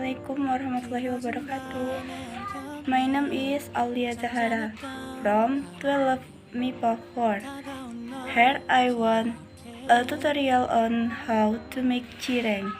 Assalamualaikum warahmatullahi wabarakatuh. My name is Zahara from 12 MIPA 4. Here I want a tutorial on how to make cireng.